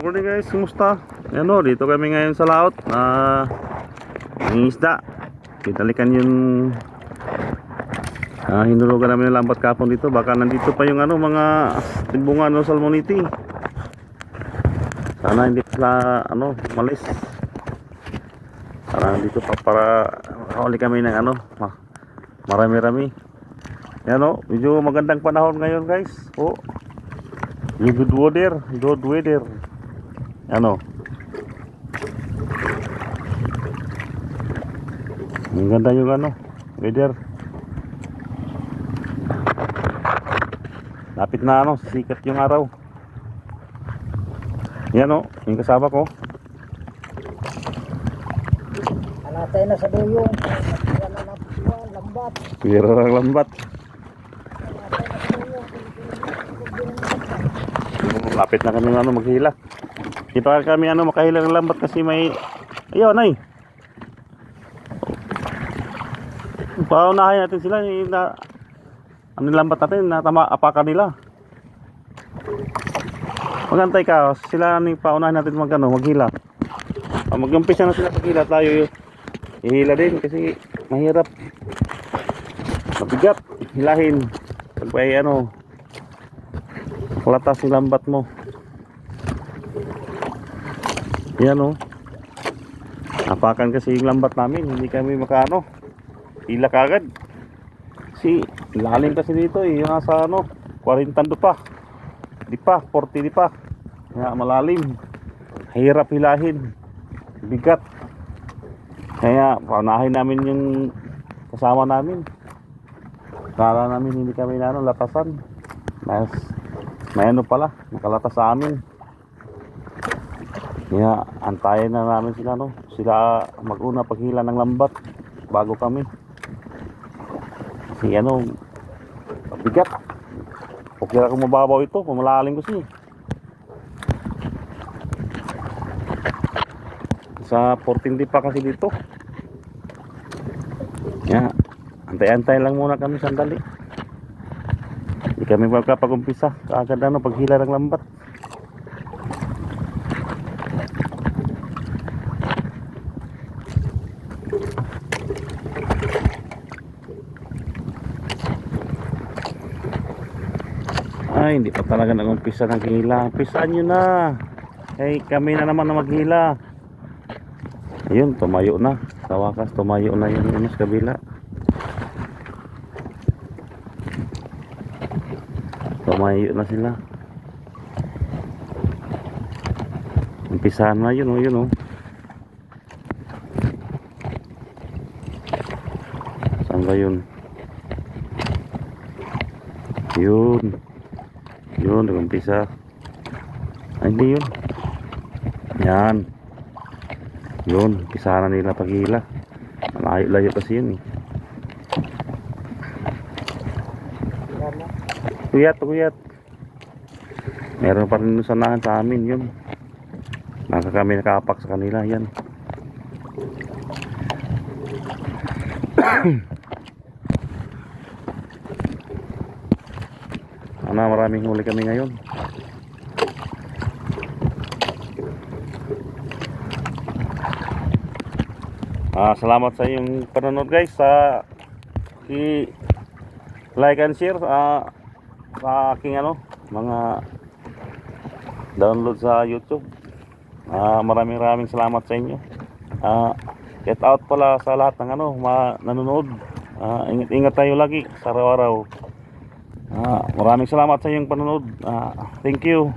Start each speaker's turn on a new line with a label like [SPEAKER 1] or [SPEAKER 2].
[SPEAKER 1] morning guys, kumusta? Yan o, dito kami ngayon sa laot. Ang isda. Pinalikan yung hinulugan namin ng lambat kapon dito. Baka nandito pa yung mga timbungan ng salmoniti. Sana hindi sila malis. Sana nandito pa para huli kami ng marami-rami. Yan o, medyo magandang panahon ngayon guys. Oh, yung good weather. Ano? Ang ganda yung weather. Lapit na sikat yung araw. Yan yung kasama ko.
[SPEAKER 2] Alatay na sa duyong. Lambat.
[SPEAKER 1] Pira ng lambat. Lapit na kami maghila. Kita kami makahila ng lambat kasi may ayun ay. Paunahin natin sila lambat natin natama apakan nila. Magantay ka sila paunahin natin maghila. Mag-umpisa na sila paghila, tayo ihila din kasi mahirap. Mabigat hilahin pag may kalatas yung lambat mo. Yan apakan kasi yung lambat namin, hindi kami hila kagad kasi lalim kasi dito yung nasa 40 pa di pa 40 di pa kaya malalim, hirap hilahin, bigat, kaya paunahin namin yung kasama namin. Kala namin hindi kami latasan, may pala nakalatas sa amin. Kaya antayin na namin sila mag-una paghila ng lambat bago kami. Kasi bigat. Okay lang kung mababaw ito, pumalalim kasi. Sa 14 pa kasi dito. Kaya antay-antay lang muna kami sandali. Hindi kami magkapag-umpisa kaagad paghila ng lambat. Ay, hindi pa talaga nag-umpisa ng hila. Umpisaan nyo na. Ay, kami na naman na maghila. Ayun, tumayo na. Sa wakas, tumayo na yung sa kabila. Tumayo na sila. Umpisahan na yun. Saan ba yun? Yun, nag-umpisa. Ay, hindi yun. Yan. Yun, umpisa na nila paghila. Malayo-layo kasi yun Kuyat. Meron pa rin sanahan sa amin yun. Kami nakapak sa kanila, yan. Maraming huli kami ngayon. Salamat sa iyong panonood guys. Like and share sa aking mga download sa YouTube. Maraming salamat sa inyo. Get out pala sa lahat ng nanonood. Ingat tayo lagi sa araw-araw. Maraming salamat sa iyong panonood. Thank you.